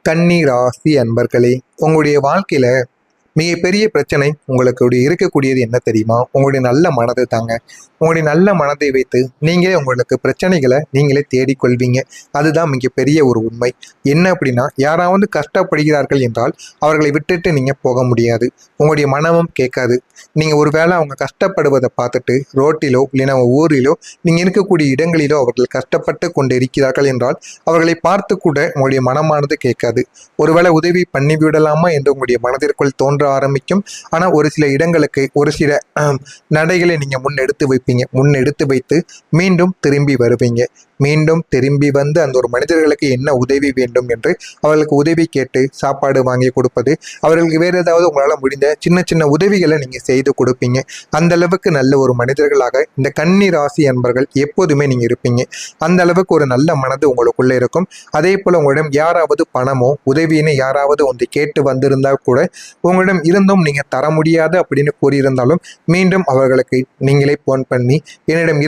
கன்னி ராசி அன்பர்களே, உங்களுடைய வாழ்க்கையில மிகப்பெரிய பிரச்சனை உங்களுக்கு இருக்கக்கூடியது என்ன தெரியுமா? உங்களுடைய நல்ல மனது தாங்க. உங்களுடைய நல்ல மனதை வைத்து நீங்களே உங்களுக்கு பிரச்சனைகளை நீங்களே தேடிக்கொள்வீங்க. அதுதான் மிகப்பெரிய ஒரு உண்மை. என்ன அப்படின்னா, யாராவது கஷ்டப்படுகிறார்கள் என்றால் அவர்களை விட்டுட்டு நீங்கள் போக முடியாது. உங்களுடைய மனமும் கேட்காது. நீங்கள் ஒருவேளை அவங்க கஷ்டப்படுவதை பார்த்துட்டு ரோட்டிலோ இல்லைன்னா ஊரிலோ நீங்கள் இருக்கக்கூடிய இடங்களிலோ அவர்கள் கஷ்டப்பட்டு கொண்டு இருக்கிறார்கள் என்றால் அவர்களை பார்த்து கூட உங்களுடைய மனமானது கேட்காது. ஒருவேளை உதவி பண்ணிவிடலாமா என்று உங்களுடைய மனதிற்குள் தோன்ற ஆரம்பிக்கும். ஆனா ஒரு சில இடங்களுக்கு ஒரு சில நடைகளை நீங்க முன்னெடுத்து வைத்து மீண்டும் திரும்பி வருவீங்க. மீண்டும் திரும்பி வந்து அந்த ஒரு மனிதர்களுக்கு என்ன உதவி வேண்டும் என்று அவர்களுக்கு உதவி கேட்டு சாப்பாடு வாங்கி கொடுப்பது, அவர்களுக்கு வேறு ஏதாவது உங்களால் முடிந்த சின்ன சின்ன உதவிகளை நீங்க செய்து கொடுப்பீங்க. அந்த அளவுக்கு நல்ல ஒரு மனிதர்களாக இந்த கன்னி ராசி அன்பர்கள் எப்போதுமே நீங்க இருப்பீங்க. அந்த அளவுக்கு ஒரு நல்ல மனது உங்களுக்குள்ள இருக்கும். அதே போல உங்களிடம் யாராவது பணமோ உதவின்னு யாராவது ஒன்று கேட்டு வந்திருந்தால் கூட உங்களிடம் இருந்தும் நீங்க தர முடியாது அப்படின்னு கூறியிருந்தாலும் மீண்டும் அவர்களுக்கு நீங்களே போன் பண்ணி என்னிடம்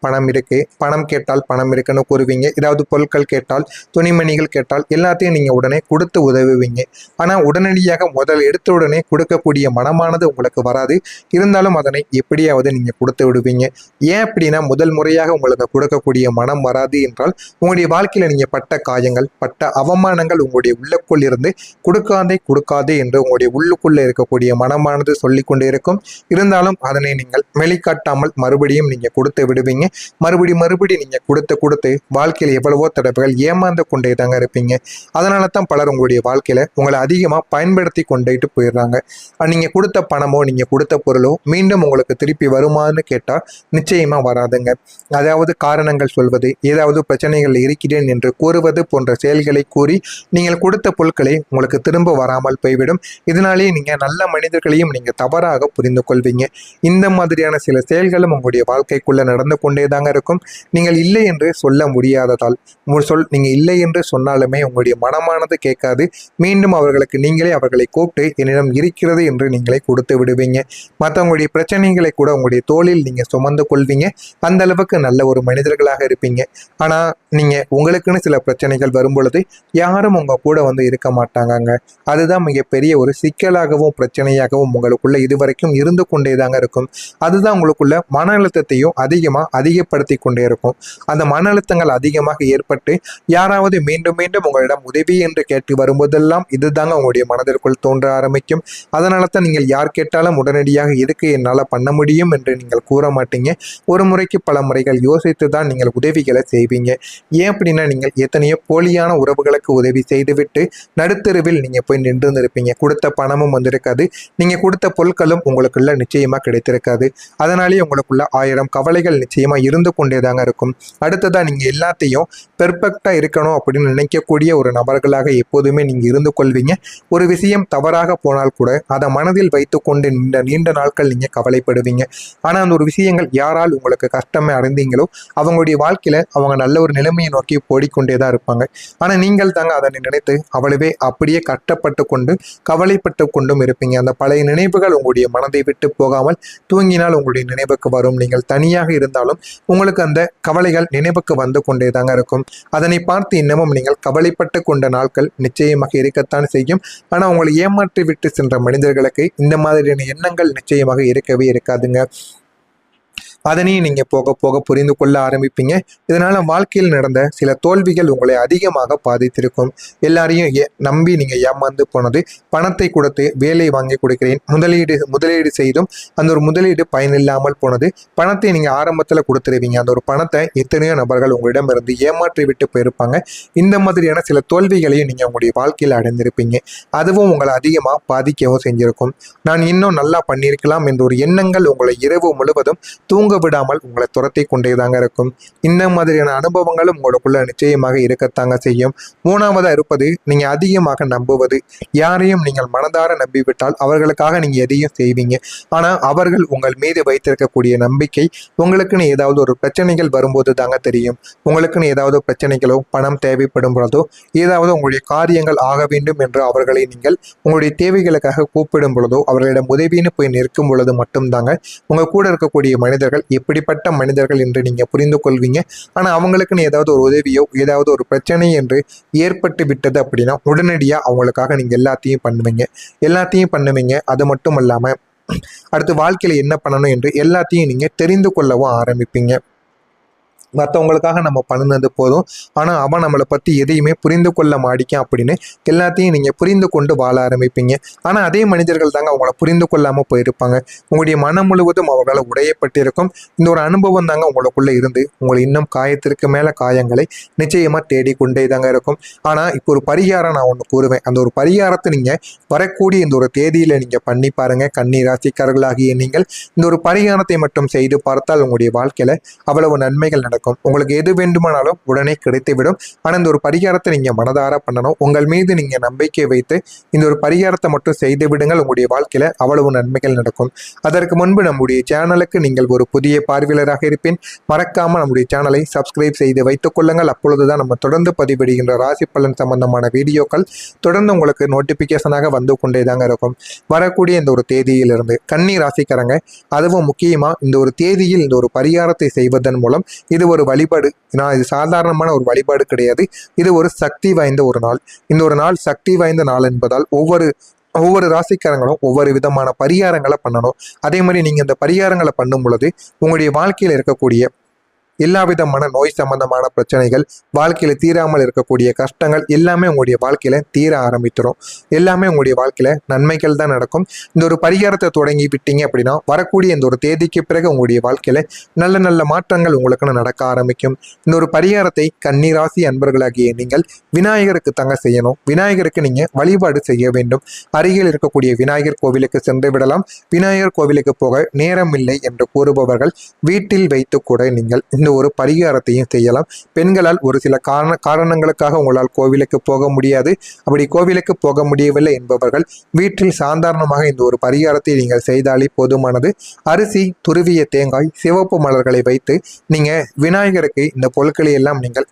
பணம் இருக்கு, பணம் கேட்டால் பணம் இருக்குன்னு கூறுவீங்க. ஏதாவது பொருட்கள் கேட்டால், துணிமணிகள் கேட்டால் எல்லாத்தையும் நீங்க உடனே கொடுத்து உதவுவீங்க. ஆனா உடனடியாக எடுத்த உடனே கொடுக்கக்கூடிய மனமானது உங்களுக்கு வராது. இருந்தாலும் அதனை எப்படியாவது நீங்க கொடுத்து விடுவீங்க. ஏன் அப்படின்னா, முதல் முறையாக உங்களுக்கு கொடுக்கக்கூடிய மனம் வராது என்றால் உங்களுடைய வாழ்க்கையில நீங்க பட்ட காயங்கள், பட்ட அவமானங்கள் உங்களுடைய உள்ளுக்குள் இருந்து கொடுக்காதே என்று உங்களுடைய உள்ளுக்குள்ள இருக்கக்கூடிய மனமானது சொல்லிக் கொண்டே இருக்கும். இருந்தாலும் அதனை நீங்கள் வெளிக்காட்டாமல் மறுபடியும் நீங்க கொடுத்து விடுவீங்க. மறுபடி நீங்க கொடுத்து வாழ்க்கையில எவ்வளவோ தடவைகள் ஏமாந்து கொண்டே தாங்க இருப்பீங்க. அதனால தான் பலர் உங்களுடைய வாழ்க்கையில உங்களை அதிகமா பயன்படுத்தி கொண்டுட்டு போயிடுறாங்க. நீங்க கொடுத்த பணமோ நீங்க கொடுத்த பொருளோ மீண்டும் உங்களுக்கு திருப்பி வருமானு கேட்டா நிச்சயமா வராதுங்க. அதாவது காரணங்கள் சொல்வது, ஏதாவது பிரச்சனைகள் இருக்கிறேன் என்று கூறுவது போன்ற செயல்களை கூறி நீங்கள் கொடுத்த பொருட்களை உங்களுக்கு திரும்ப வராமல் போய்விடும். இதனாலேயே நீங்க நல்ல மனிதர்களையும் நீங்க தவறாக புரிந்து கொள்வீங்க. இந்த மாதிரியான சில செயல்களும் உங்களுடைய வாழ்க்கைக்குள்ள நடந்து கொண்டே தாங்க இருக்கும். நீங்கள் இல்லை என்று சொல்ல முடியாததால் நீங்க இல்லை என்று சொன்னாலுமே உங்களுடைய மனமானது கேட்காது. மீண்டும் நீங்களே அவர்களை கூப்பிட்டு என்னிடம் இருக்கிறது என்று நீங்களே கொடுத்து விடுவீங்க. மற்றவங்களுடைய பிரச்சனைகளை கூட உங்களுடைய தோளில் நீங்க சுமந்து கொள்வீங்க. அந்த அளவுக்கு நல்ல ஒரு மனிதர்களாக இருப்பீங்க. ஆனா நீங்க உங்களுக்குன்னு சில பிரச்சனைகள் வரும் பொழுது யாரும் உங்க கூட வந்து இருக்க மாட்டாங்க. அதுதான் மிகப்பெரிய ஒரு சிக்கலாகவும் பிரச்சனையாகவும் உங்களுக்குள்ள இதுவரைக்கும் இருந்து கொண்டே தாங்க இருக்கும். அதுதான் உங்களுக்குள்ள மன அழுத்தத்தையும் அதிகப்படுத்தி கொண்டே இருக்கும். அந்த மன அழுத்தங்கள் அதிகமாக ஏற்பட்டு யாராவது மீண்டும் உங்களிடம் உதவி என்று கேட்டு வரும்போதெல்லாம் இதுதாங்க உங்களுடைய மனதிற்குள் தோன்ற ஆரம்பிக்கும். அதனால தான் நீங்கள் யார் கேட்டாலும் உடனடியாக எதுக்கு என்னால் பண்ண முடியும் என்று நீங்கள் கூற மாட்டீங்க. ஒரு முறைக்கு பல முறைகள் யோசித்து தான் நீங்கள் உதவிகளை செய்வீங்க. ஏன் அப்படின்னா, நீங்கள் எத்தனையோ போலியான உறவுகளுக்கு உதவி செய்துவிட்டு நடுத்தருவில் நீங்க போய் நின்று இருப்பீங்க. கொடுத்த பணமும் வந்திருக்காது, நீங்க கொடுத்த பொருட்களும் உங்களுக்குள்ள நிச்சயமா கிடைத்திருக்காது. அதனாலேயே உங்களுக்குள்ள 1000 கவலைகள் நிச்சயமா இருந்து கொண்டேதாங்க இருக்கும். அடுத்ததா நீங்க எல்லாத்தையும் பெர்ஃபெக்டா இருக்கணும் அப்படின்னு நினைக்கக்கூடிய ஒரு நபர்களாக எப்போதுமே நீங்க இருந்து கொள்வீங்க. ஒரு விஷயம் தவறாக போனால் கூட அதை மனதில் வைத்துக்கொண்டு நீண்ட நாட்கள் நீங்க கவலைப்படுவீங்க. ஆனா அந்த ஒரு விஷயங்கள் யாரால் உங்களுக்கு கஷ்டமே அடைந்தீங்களோ அவங்களுடைய வாழ்க்கையில அவங்க நல்ல ஒரு நிலைமையை நோக்கி ஓடிக்கொண்டேதான் இருப்பாங்க. ஆனா நீங்கள் தாங்க அதனை நினைத்து அவ்வளவே அப்படியே கஷ்டப்பட்டு கொண்டு கவலைப்பட்டு கொண்டும் இருப்பீங்க. அந்த பழைய நினைவுகள் உங்களுடைய மனதை விட்டு போகாமல் தூங்கினால் உங்களுடைய நினைவுக்கு வரும். நீங்கள் தனியாக இருந்தாலும் உங்களுக்கு அந்த கவலைகள் நினைவுக்கு வந்து கொண்டே தாங்க இருக்கும். அதனை பார்த்து இன்னமும் நீங்கள் கவலைப்பட்டு கொண்ட நாட்கள் நிச்சயமாக இருக்கத்தான் செய்யும். ஆனா உங்களை ஏமாற்றி விட்டு சென்ற மனிதர்களுக்கு இந்த மாதிரியான எண்ணங்கள் நிச்சயமாக இருக்கவே இருக்காதுங்க. அதனையும் நீங்க போக போக புரிந்து கொள்ள ஆரம்பிப்பீங்க. இதனால வாழ்க்கையில் நடந்த சில தோல்விகள் உங்களை அதிகமாக பாதித்திருக்கும். எல்லாரையும் நம்பி நீங்க ஏமாந்து போனது, பணத்தை கொடுத்து வேலை வாங்கி கொடுக்கிறேன், முதலீடு செய்தும் அந்த ஒரு முதலீடு பயனில்லாமல் போனது, பணத்தை நீங்க ஆரம்பத்துல கொடுத்துருவீங்க, அந்த ஒரு பணத்தை எத்தனையோ நபர்கள் உங்களிடம் இருந்து ஏமாற்றி விட்டு போயிருப்பாங்க. இந்த மாதிரியான சில தோல்விகளையும் நீங்க உங்களுடைய வாழ்க்கையில் அடைந்திருப்பீங்க. அதுவும் உங்களை அதிகமா பாதிக்கவும் செஞ்சிருக்கும். நான் இன்னும் நல்லா பண்ணியிருக்கலாம் என்ற ஒரு எண்ணங்கள் உங்களை இரவு முழுவதும் தூங்க விடாமல் உங்களை துரத்தி கொண்டேதாங்க இருக்கும். இந்த மாதிரியான அனுபவங்களும் உங்களுக்குள்ள நிச்சயமாக இருக்கத்தாங்க செய்யும். மூணாவதா இருப்பது, நீங்க அதிகமாக நம்புவது. யாரையும் நீங்கள் மனதார நம்பிவிட்டால் அவர்களுக்காக நீங்க எதையும் செய்வீங்க. ஆனா அவர்கள் உங்கள் மீது வைத்திருக்கக்கூடிய நம்பிக்கை உங்களுக்குன்னு ஏதாவது ஒரு பிரச்சனைகள் வரும்போது தாங்க தெரியும். உங்களுக்குன்னு ஏதாவது பிரச்சனைகளோ பணம் தேவைப்படும் பொழுதோ ஏதாவது உங்களுடைய காரியங்கள் ஆக வேண்டும் என்று அவர்களை நீங்கள் உங்களுடைய தேவைகளுக்காக கூப்பிடும் பொழுதோ அவர்களிடம் உதவின்னு போய் நிற்கும் பொழுது மட்டும்தாங்க உங்க கூட இருக்கக்கூடிய மனிதர்கள் எப்படிப்பட்ட மனிதர்கள் என்று நீங்கள் புரிந்து கொள்வீங்க. ஆனால் அவங்களுக்குன்னு ஏதாவது ஒரு உதவியோ ஏதாவது ஒரு பிரச்சனை என்று ஏற்பட்டு விட்டது அப்படின்னா உடனடியாக அவங்களுக்காக நீங்கள் எல்லாத்தையும் பண்ணுவீங்க. அது மட்டும் இல்லாமல் அடுத்து வாழ்க்கையில் என்ன பண்ணணும் என்று எல்லாத்தையும் நீங்கள் தெரிந்து கொள்ளவும் ஆரம்பிப்பீங்க. மற்றவங்களுக்காக நம்ம பண்ணினது போதும், ஆனால் அவன் நம்மளை பற்றி எதையுமே புரிந்து கொள்ள மாட்டிக்கான் அப்படின்னு எல்லாத்தையும் நீங்கள் புரிந்து கொண்டு வாழ ஆரம்பிப்பீங்க. ஆனால் அதே மனிதர்கள் தாங்க அவங்கள புரிந்து கொள்ளாமல் போயிருப்பாங்க. உங்களுடைய மனம் முழுவதும் அவர்களால் உடையப்பட்டிருக்கும். இந்த ஒரு அனுபவம் தாங்க உங்களுக்குள்ளே இருந்து உங்களை இன்னும் காயத்திற்கு மேலே காயங்களை நிச்சயமாக தேடிக்கொண்டே தாங்க இருக்கும். ஆனால் இப்போ ஒரு பரிகாரம் நான் ஒன்று கூறுவேன். அந்த ஒரு பரிகாரத்தை நீங்கள் வரக்கூடிய இந்த ஒரு தேதியில் நீங்கள் பண்ணி பாருங்கள். கன்னி ராசிக்காரர்களாகிய நீங்கள் இந்த ஒரு பரிகாரத்தை மட்டும் செய்து பார்த்தால் உங்களுடைய வாழ்க்கையில் அவ்வளவு நன்மைகள் நடக்கும். உங்களுக்கு எது வேண்டுமானாலும் உடனே கிடைத்துவிடும். ஆனால் இந்த ஒரு பரிகாரத்தை நீங்க மனதார பண்ணணும். உங்கள் மீது நீங்க நம்பிக்கை வைத்து இந்த ஒரு பரிகாரத்தை மட்டும் செய்து விடுங்கள். உங்களுடைய வாழ்க்கையில அவ்வளவு நன்மைகள் நடக்கும். அதற்கு முன்பு நம்முடைய சேனலுக்கு நீங்கள் ஒரு புதிய பார்வையாளராக இருப்பேன். மறக்காம நம்முடைய சேனலை சப்ஸ்கிரைப் செய்து வைத்துக் கொள்ளுங்கள். அப்பொழுதுதான் நம்ம தொடர்ந்து பதிவிடுகின்ற ராசி பலன் சம்பந்தமான வீடியோக்கள் தொடர்ந்து உங்களுக்கு நோட்டிபிகேஷனாக வந்து கொண்டே தாங்க இருக்கும். வரக்கூடிய இந்த ஒரு தேதியிலிருந்து கன்னி ராசிக்காரங்க, அதுவும் முக்கியமா இந்த ஒரு தேதியில் இந்த ஒரு பரிகாரத்தை செய்வதன் மூலம் இது ஒரு வழிபாடு. இது சாதாரணமான ஒரு வழிபாடு கிடையாது. இது ஒரு சக்தி வாய்ந்த ஒரு நாள். இந்த ஒரு நாள் சக்தி வாய்ந்த நாள் என்பதால் ஒவ்வொரு ராசிக்காரங்களும் ஒவ்வொரு விதமான பரிகாரங்களை பண்ணணும். அதே மாதிரி நீங்க இந்த பரிகாரங்களை பண்ணும் பொழுது உங்களுடைய வாழ்க்கையில் இருக்கக்கூடிய எல்லா விதமான நோய் சம்பந்தமான பிரச்சனைகள், வாழ்க்கையில தீராமல் இருக்கக்கூடிய கஷ்டங்கள் எல்லாமே உங்களுடைய வாழ்க்கையில தீர ஆரம்பித்துரும். எல்லாமே உங்களுடைய வாழ்க்கையில நன்மைகள் தான் நடக்கும். இந்த ஒரு பரிகாரத்தை தொடங்கி விட்டீங்க அப்படின்னா வரக்கூடிய இந்த ஒரு தேதிக்கு பிறகு உங்களுடைய வாழ்க்கையில நல்ல நல்ல மாற்றங்கள் உங்களுக்கு நடக்க ஆரம்பிக்கும். இந்த ஒரு பரிகாரத்தை கன்னிராசி அன்பர்களாகிய நீங்கள் விநாயகருக்கு தாங்க செய்யணும். விநாயகருக்கு நீங்க வழிபாடு செய்ய வேண்டும். அருகில் இருக்கக்கூடிய விநாயகர் கோவிலுக்கு சென்று விடலாம். விநாயகர் கோவிலுக்கு போக நேரம் இல்லை என்று கூறுபவர்கள் வீட்டில் வைத்து கூட நீங்கள் இந்த ஒரு பரிகாரத்தையும் செய்யலாம். பெண்களால் ஒரு சில காரணங்களுக்காக உங்களால் கோவிலுக்கு போக முடியாது. அப்படி கோவிலுக்கு போக முடியவில்லை என்பவர்கள் வீட்டில் சாதாரணமாக இந்த ஒரு பரிகாரத்தை நீங்கள் செய்தாலே போதுமானது. அரிசி, துருவிய தேங்காய், சிவப்பு மலர்களை வைத்து நீங்க விநாயகருக்கு இந்த பொருட்களை எல்லாம் நீங்கள்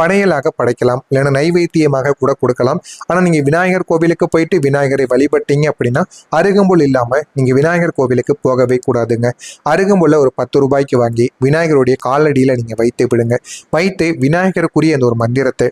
படையலாக படைக்கலாம். இல்லைன்னா நைவேத்தியமாக கூட கொடுக்கலாம். ஆனால் நீங்க விநாயகர் கோவிலுக்கு போயிட்டு விநாயகரை வழிபட்டீங்க அப்படின்னா அருகம்புல் இல்லாம நீங்க விநாயகர் கோவிலுக்கு போகவே கூடாதுங்க. அருகம்புல்ல ஒரு 10 ரூபாய்க்கு வாங்கி விநாயகருடைய காலடியில் நீங்கள் வைத்து விடுங்க. வைத்து விநாயகருக்குரிய அந்த ஒரு மந்திரத்தை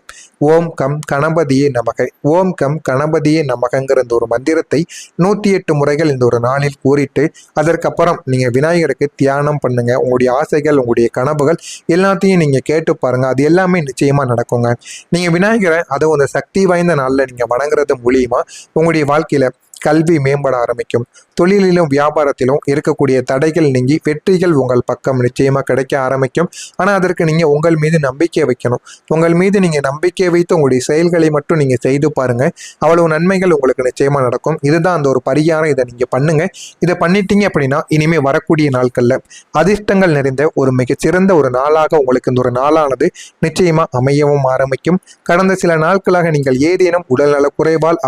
ஓம் கம் கணபதியே நமக, ஓம் கம் கணபதியே நமகங்கிற இந்த ஒரு மந்திரத்தை 108 முறைகள் இந்த ஒரு நாளில் கூறிட்டு அதற்கப்புறம் நீங்கள் விநாயகருக்கு தியானம் பண்ணுங்க. உங்களுடைய ஆசைகள், உங்களுடைய கனவுகள் எல்லாத்தையும் நீங்கள் கேட்டு பாருங்க. அது எல்லாமே நிச்சயமாக நடக்குங்க. நீங்கள் விநாயகரை அதுவும் அந்த சக்தி வாய்ந்த நாளில் நீங்கள் வணங்குறது மூலியமா உங்களுடைய வாழ்க்கையில் கல்வி மேம்பட ஆரம்பிக்கும். தொழிலிலும் வியாபாரத்திலும் இருக்கக்கூடிய தடைகள் நீங்கி வெற்றிகள் உங்கள் பக்கம் நிச்சயமாக கிடைக்க ஆரம்பிக்கும். ஆனால் அதற்கு நீங்கள் உங்கள் மீது நம்பிக்கை வைக்கணும். உங்கள் மீது நீங்கள் நம்பிக்கை வைத்து உங்களுடைய செயல்களை மட்டும் நீங்கள் செய்து பாருங்க. அவ்வளவு நன்மைகள் உங்களுக்கு நிச்சயமாக நடக்கும். இதுதான் அந்த ஒரு பரிகாரம். இதை நீங்கள் பண்ணுங்க. இதை பண்ணிட்டீங்க அப்படின்னா இனிமேல் வரக்கூடிய நாட்களில் அதிர்ஷ்டங்கள் நிறைந்த ஒரு மிகச்சிறந்த ஒரு நாளாக உங்களுக்கு இந்த ஒரு நாளானது நிச்சயமாக அமையவும் ஆரம்பிக்கும். கடந்த சில நாட்களாக நீங்கள் ஏதேனும் உடல்நல குறைவால்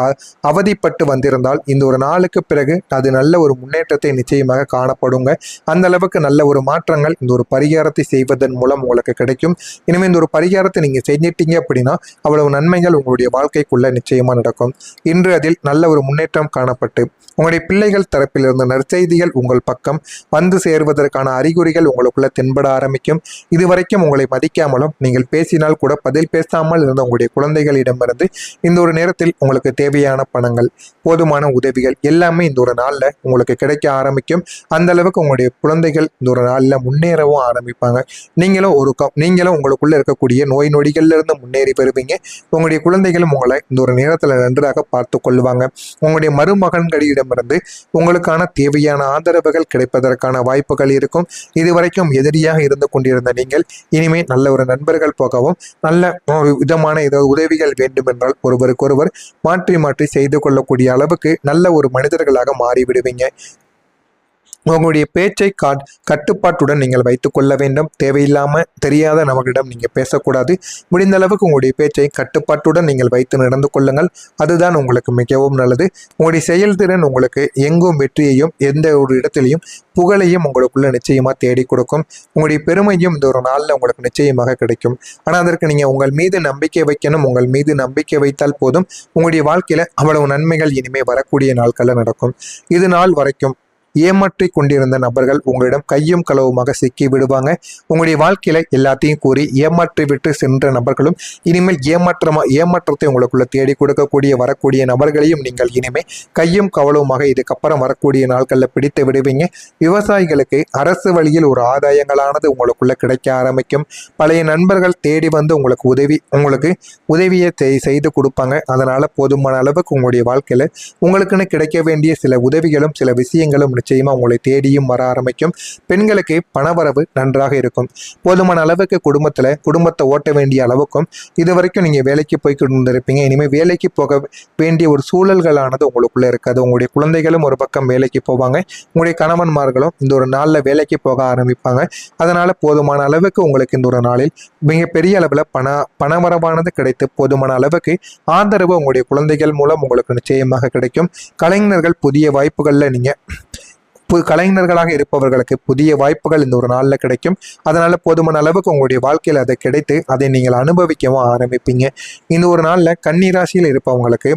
அவதிப்பட்டு வந்திருந்தால் இந்த ஒரு நாளுக்கு பிறகு அது நல்ல ஒரு முன்னேற்றத்தை நிச்சயமாக காணப்படுங்க. அந்த அளவுக்கு நல்ல ஒரு மாற்றங்கள் இந்த ஒரு பரிகாரத்தை செய்வதன் மூலம் உங்களுக்கு கிடைக்கும். இனிமேல் இந்த ஒரு பரிகாரத்தை நீங்க செஞ்சிட்டீங்க அப்படின்னா அவ்வளவு நன்மைகள் உங்களுடைய வாழ்க்கைக்குள்ள நிச்சயமா நடக்கும். இன்று அதில் நல்ல ஒரு முன்னேற்றம் காணப்பட்டு உங்களுடைய பிள்ளைகள் தரப்பிலிருந்து நற்செய்திகள் உங்கள் பக்கம் வந்து சேர்வதற்கான அறிகுறிகள் உங்களுக்குள்ள தென்பட ஆரம்பிக்கும். இதுவரைக்கும் உங்களை மதிக்காமலும் நீங்கள் பேசினால் கூட பதில் பேசாமல் இருந்த உங்களுடைய குழந்தைகளிடமிருந்து இந்த ஒரு நேரத்தில் உங்களுக்கு தேவையான பணங்கள், போதுமான உதவிகள் எல்லாமே இந்த ஒரு நாளில் உங்களுக்கு கிடைக்க ஆரம்பிக்கும். அந்த அளவுக்கு உங்களுடைய குழந்தைகள் இந்த ஒரு நாளில் முன்னேறவும் ஆரம்பிப்பாங்க. நீங்களும் உங்களுக்குள்ள இருக்கக்கூடிய நோய் நொடிகள்ல இருந்து முன்னேறி பெறுவீங்க. உங்களுடைய குழந்தைகளும் உங்களை இந்த ஒரு நேரத்தில் நன்றாக பார்த்து கொள்வாங்க. உங்களுடைய மருமகன்களிடமிருந்து உங்களுக்கான தேவையான ஆதரவுகள் கிடைப்பதற்கான வாய்ப்புகள் இருக்கும். இதுவரைக்கும் எதிரியாக இருந்து கொண்டிருந்த நீங்கள் இனிமேல் நல்ல ஒரு நண்பர்கள் போகவும் நல்ல ஒரு விதமான ஏதாவது உதவிகள் வேண்டும் என்றால் ஒருவருக்கொருவர் மாற்றி மாற்றி செய்து கொள்ளக்கூடிய அளவுக்கு நல்ல ஒரு மனிதர்களாக மாறிவிடுவீங்க. உங்களுடைய பேச்சை கட்டுப்பாட்டுடன் நீங்கள் வைத்துக் கொள்ள வேண்டும். தேவையில்லாமல் தெரியாத நபர்களிடம் நீங்கள் பேசக்கூடாது. முடிந்த அளவுக்கு உங்களுடைய பேச்சை கட்டுப்பாட்டுடன் நீங்கள் வைத்து நடந்து கொள்ளுங்கள். அதுதான் உங்களுக்கு மிகவும் நல்லது. உங்களுடைய செயல்திறன் உங்களுக்கு எங்கும் வெற்றியையும் எந்த ஒரு இடத்திலையும் புகழையும் உங்களுக்குள்ள நிச்சயமாக தேடி கொடுக்கும். உங்களுடைய பெருமையும் இந்த ஒரு நாளில் உங்களுக்கு நிச்சயமாக கிடைக்கும். ஆனால் அதற்கு நீங்கள் உங்கள் மீது நம்பிக்கை வைக்கணும். உங்கள் மீது நம்பிக்கை வைத்தால் போதும். உங்களுடைய வாழ்க்கையில் அவ்வளவு நன்மைகள் இனிமேல் வரக்கூடிய நாட்களில் நடக்கும். இது நாள் வரைக்கும் ஏமாற்றி கொண்டிருந்த நபர்கள் உங்களிடம் கையும் களவுமாக சிக்கி விடுவாங்க. உங்களுடைய வாழ்க்கையில எல்லாத்தையும் கூறி ஏமாற்றி விட்டு சென்ற நபர்களும் இனிமேல் ஏமாற்றத்தை உங்களுக்குள்ள தேடி கொடுக்கக்கூடிய வரக்கூடிய நபர்களையும் நீங்கள் இனிமேல் கையும் கவலவுமாக இதுக்கப்புறம் வரக்கூடிய நாட்களில் பிடித்து விடுவீங்க. விவசாயிகளுக்கு அரசு வழியில் ஒரு ஆதாயங்களானது உங்களுக்குள்ள கிடைக்க ஆரம்பிக்கும். பழைய நண்பர்கள் தேடி வந்து உங்களுக்கு உதவியை செய்து கொடுப்பாங்க. அதனால போதுமான அளவுக்கு உங்களுடைய வாழ்க்கையில உங்களுக்குன்னு கிடைக்க வேண்டிய சில உதவிகளும் சில விஷயங்களும் நிச்சயமா உங்களை தேடியும் வர ஆரம்பிக்கும். பெண்களுக்கு பணவரவு நன்றாக இருக்கும். போதுமான அளவுக்கு குடும்பத்தை ஓட்ட வேண்டிய அளவுக்கும் இதுவரைக்கும் நீங்க வேலைக்கு போய்கிட்டு இருந்திருப்பீங்க. இனிமேல் வேலைக்கு போக வேண்டிய ஒரு சூழல்களானது உங்களுக்குள்ள இருக்காது. உங்களுடைய குழந்தைகளும் ஒரு பக்கம் வேலைக்கு போவாங்க. உங்களுடைய கணவன்மார்களும் இந்த ஒரு நாளில் வேலைக்கு போக ஆரம்பிப்பாங்க. அதனால போதுமான அளவுக்கு உங்களுக்கு இந்த ஒரு நாளில் மிகப்பெரிய அளவில் பணவரவானது கிடைத்து போதுமான அளவுக்கு ஆதரவு உங்களுடைய குழந்தைகள் மூலம் உங்களுக்கு நிச்சயமாக கிடைக்கும். கலைஞர்கள் புதிய வாய்ப்புகளில் கலைஞர்களாக இருப்பவர்களுக்கு புதிய வாய்ப்புகள் இந்த ஒரு நாளில் கிடைக்கும். அதனால போதுமான அளவுக்கு உங்களுடைய வாழ்க்கையில் அதை கிடைத்து அதை நீங்கள் அனுபவிக்கவும் ஆரம்பிப்பீங்க. இந்த ஒரு நாளில் கன்னி ராசியில் இருப்பவங்களுக்கு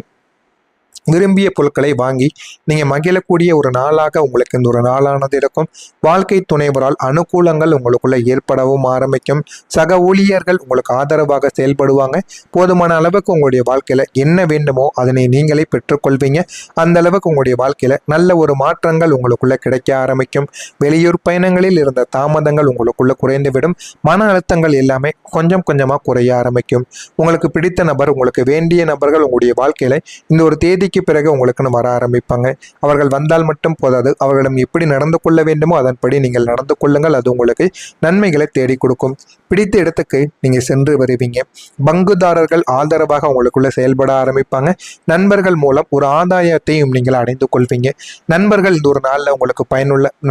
விரும்பிய பொருட்களை வாங்கி நீங்கள் மகிழக்கூடிய ஒரு நாளாக உங்களுக்கு இந்த ஒரு நாளானது இருக்கும். வாழ்க்கை துணைவரால் அனுகூலங்கள் உங்களுக்குள்ள ஏற்படவும் ஆரம்பிக்கும். சக ஊழியர்கள் உங்களுக்கு ஆதரவாக செயல்படுவாங்க. போதுமான அளவுக்கு உங்களுடைய வாழ்க்கையில் என்ன வேண்டுமோ அதனை நீங்களே பெற்றுக்கொள்வீங்க. அந்த அளவுக்கு உங்களுடைய வாழ்க்கையில் நல்ல ஒரு மாற்றங்கள் உங்களுக்குள்ள கிடைக்க ஆரம்பிக்கும். வெளியூர் பயணங்களில் இருந்த தாமதங்கள் உங்களுக்குள்ள குறைந்துவிடும். மன அழுத்தங்கள் எல்லாமே கொஞ்சம் கொஞ்சமாக குறைய ஆரம்பிக்கும். உங்களுக்கு பிடித்த நபர் உங்களுக்கு வேண்டிய நபர்கள் உங்களுடைய வாழ்க்கையில் இந்த ஒரு தேதிக்கு பிறகு உங்களுக்குன்னு வர ஆரம்பிப்பாங்க. அவர்கள் வந்தால் மட்டும் போதாது, அவர்களிடம் எப்படி நடந்து கொள்ள வேண்டுமோ அதன்படி நீங்கள் நடந்து கொள்ளுங்கள். அது உங்களுக்கு நன்மைகளை தேடி கொடுக்கும். பிடித்த இடத்துக்கு நீங்க சென்று வருவீங்க. பங்குதாரர்கள் ஆதரவாக உங்களுக்குள்ள செயல்பட ஆரம்பிப்பாங்க. நண்பர்கள் மூலம் ஒரு ஆதாயத்தையும் நீங்கள் அடைந்து கொள்வீங்க. நண்பர்கள் இந்த ஒரு நாளில் உங்களுக்கு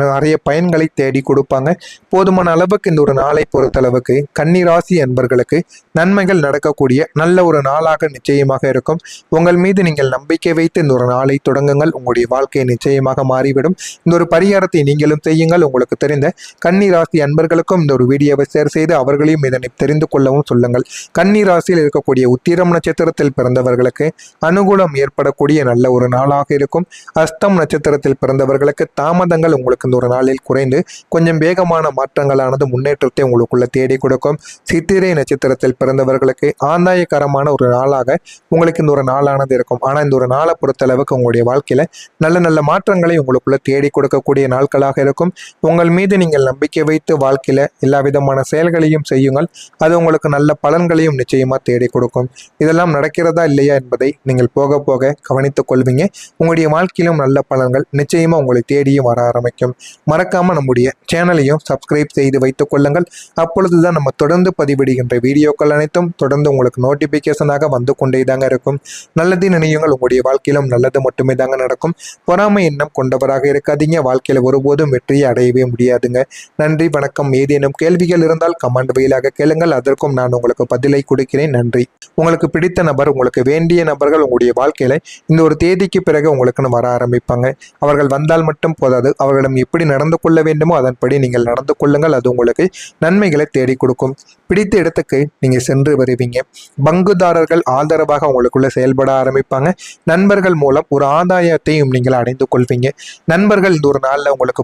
நிறைய பயன்களை தேடி கொடுப்பாங்க. போதுமான அளவுக்கு இந்த ஒரு நாளை பொறுத்தளவுக்கு கன்னிராசி அன்பர்களுக்கு நன்மைகள் நடக்கக்கூடிய நல்ல ஒரு நாளாக நிச்சயமாக இருக்கும். உங்கள் மீது நீங்கள் நம்பிக்கை வைத்து இந்த ஒரு நாளை தொடங்குங்கள். உங்களுடைய வாழ்க்கை நிச்சயமாக மாறிவிடும். இந்த ஒரு பரிகாரத்தை நீங்களும் செய்யுங்கள். உங்களுக்கு தெரிந்த கன்னி ராசி அன்பர்களுக்கும் இந்த ஒரு வீடியோவை ஷேர் செய்து அவர்களையும் இதனை தெரிந்து கொள்ளவும் சொல்லுங்கள். கன்னி ராசியில் இருக்கக்கூடிய உத்திரம் நட்சத்திரத்தில் பிறந்தவர்களுக்கு அனுகூலம் ஏற்படக்கூடிய நல்ல ஒரு நாளாக இருக்கும். அஸ்தம் நட்சத்திரத்தில் பிறந்தவர்களுக்கு தாமதங்கள் உங்களுக்கு இந்த ஒரு நாளில் குறைந்து கொஞ்சம் வேகமான மாற்றங்களானது முன்னேற்றத்தை உங்களுக்குள்ள தேடி கொடுக்கும். சித்திரை நட்சத்திரத்தில் பிறந்தவர்களுக்கு ஆதாயகரமான ஒரு நாளாக உங்களுக்கு இந்த ஒரு நாளானது இருக்கும். ஆனால் இந்த ஒரு நாளை பொறுத்தளவுக்கு உங்களுடைய வாழ்க்கையில நல்ல நல்ல மாற்றங்களை உங்களுக்குள்ள தேடி கொடுக்கக்கூடிய நாட்களாக இருக்கும். உங்கள் மீது நீங்கள் நம்பிக்கை வைத்து வாழ்க்கையில எல்லா விதமான செயல்களையும் செய்யுங்கள். அது உங்களுக்கு நல்ல பலன்களையும் நிச்சயமா தேடி கொடுக்கும். இதெல்லாம் நடக்கிறதா இல்லையா என்பதை நீங்கள் போக போக கவனித்துக் கொள்வீங்க. உங்களுடைய வாழ்க்கையிலும் நல்ல பலன்கள் நிச்சயமா உங்களை தேடியும் வர ஆரம்பிக்கும். மறக்காம நம்முடைய சேனலையும் சப்ஸ்கிரைப் செய்து வைத்துக் கொள்ளுங்கள். அப்பொழுதுதான் நம்ம தொடர்ந்து பதிவிடுகின்ற வீடியோக்கள் அனைத்தும் தொடர்ந்து உங்களுக்கு நோட்டிபிகேஷனாக வந்து கொண்டே தாங்க இருக்கும். நல்லது நினையுங்கள். உங்களுடைய வாழ்க்கையிலும் நல்லது மட்டுமே தாங்க நடக்கும். பொறாமை எண்ணம் கொண்டவராக இருக்காதீங்க. வாழ்க்கையில ஒருபோதும் வெற்றியை அடையவே முடியாதுங்க. நன்றி, வணக்கம். ஏதேனும் கேள்விகள் இருந்தால் கமெண்ட் வழியாக கேளுங்கள். அதற்கும் நான் உங்களுக்கு பதிலை கொடுக்கிறேன். நன்றி. உங்களுக்கு பிடித்த நபர் உங்களுக்கு வேண்டிய நபர்கள் உங்களுடைய வாழ்க்கையில இந்த ஒரு தேதிக்கு பிறகு உங்களுக்குன்னு வர ஆரம்பிப்பாங்க. அவர்கள் வந்தால் மட்டும் போதாது, அவர்களிடம் எப்படி நடந்து கொள்ள வேண்டுமோ அதன்படி நீங்கள் நடந்து கொள்ளுங்கள். அது உங்களுக்கு நன்மைகளை தேடி கொடுக்கும். பிடித்த இடத்துக்கு நீங்க சென்று வருவீங்க. பங்குதாரர்கள் ஆதரவாக உங்களுக்குள்ள செயல்பட ஆரம்பிப்பாங்க. நண்பர்கள் மூலம் ஒரு ஆதாயத்தையும் நீங்கள் அடைந்து கொள்வீங்க. நண்பர்கள் இந்த ஒரு நாளில் உங்களுக்கு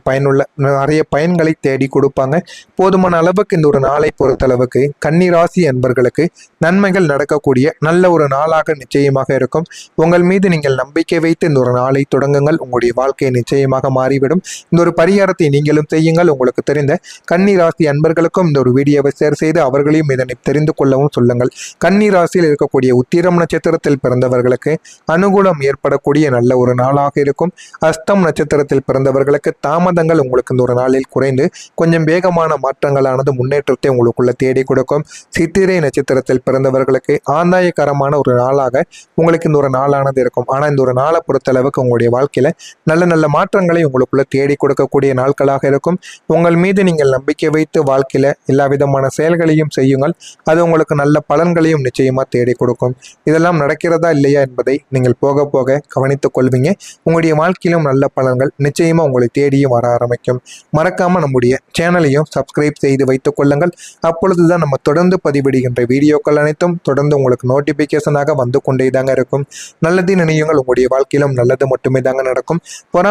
நிறைய பயன்களை தேடி கொடுப்பாங்க. போதுமான அளவுக்கு இந்த ஒரு நாளை பொறுத்தளவுக்கு கன்னிராசி அன்பர்களுக்கு நன்மைகள் நடக்கக்கூடிய நல்ல ஒரு நாளாக நிச்சயமாக இருக்கும். உங்கள் மீது நீங்கள் நம்பிக்கை வைத்து இந்த ஒரு நாளை தொடங்குங்கள். உங்களுடைய வாழ்க்கை நிச்சயமாக மாறிவிடும். இந்த ஒரு பரிகாரத்தை நீங்களும் செய்யுங்கள். உங்களுக்கு தெரிந்த கன்னிராசி அன்பர்களுக்கும் இந்த ஒரு வீடியோவை ஷேர் செய்து அவர்களையும் இதனை தெரிந்து கொள்ளவும் சொல்லுங்கள். கன்னிராசியில் இருக்கக்கூடிய உத்திரம் நட்சத்திரத்தில் பிறந்தவர்களுக்கு அனுகூலம் ஏற்படக்கூடிய நல்ல ஒரு நாளாக இருக்கும். அஸ்தம் நட்சத்திரத்தில் பிறந்தவர்களுக்கு தாமதங்கள் உங்களுக்கு இந்த ஒரு நாளில் குறைந்து கொஞ்சம் வேகமான மாற்றங்களானது முன்னேற்றத்தை உங்களுக்குள்ள தேடி கொடுக்கும். சித்திரை நட்சத்திரத்தில் பிறந்தவர்களுக்கு ஆதாயகரமான ஒரு நாளாக உங்களுக்கு இந்த ஒரு நாளானது இருக்கும். ஆனால் இந்த ஒரு நாளை பொறுத்தளவுக்கு உங்களுடைய வாழ்க்கையில நல்ல நல்ல மாற்றங்களை உங்களுக்குள்ள தேடி கொடுக்கக்கூடிய நாட்களாக இருக்கும். உங்கள் மீது நீங்கள் நம்பிக்கை வைத்து வாழ்க்கையில எல்லா விதமான செயல்களையும் செய்யுங்கள். அது உங்களுக்கு நல்ல பலன்களையும் நிச்சயமா தேடி கொடுக்கும். இதெல்லாம் நடக்கிறதா இல்லையா என்பதை நீங்கள் போக போக கவனித்துக் கொள்வீங்க. உங்களுடைய வாழ்க்கையிலும் நல்ல பலன்கள் நிச்சயமா உங்களை தேடியும் வர ஆரம்பிக்கும். மறக்காம நம்முடைய சேனலையும் சப்ஸ்கிரைப் செய்து வைத்துக் கொள்ளுங்கள். அப்பொழுதுதான் நம்ம தொடர்ந்து பதிவிடுகின்ற வீடியோக்கள் அனைத்தும் தொடர்ந்து உங்களுக்கு நோட்டிபிகேஷனாக வந்து கொண்டே தாங்க இருக்கும். நல்லது நினையுங்கள். உங்களுடைய வாழ்க்கையிலும் நல்லது மட்டுமே தாங்க நடக்கும்.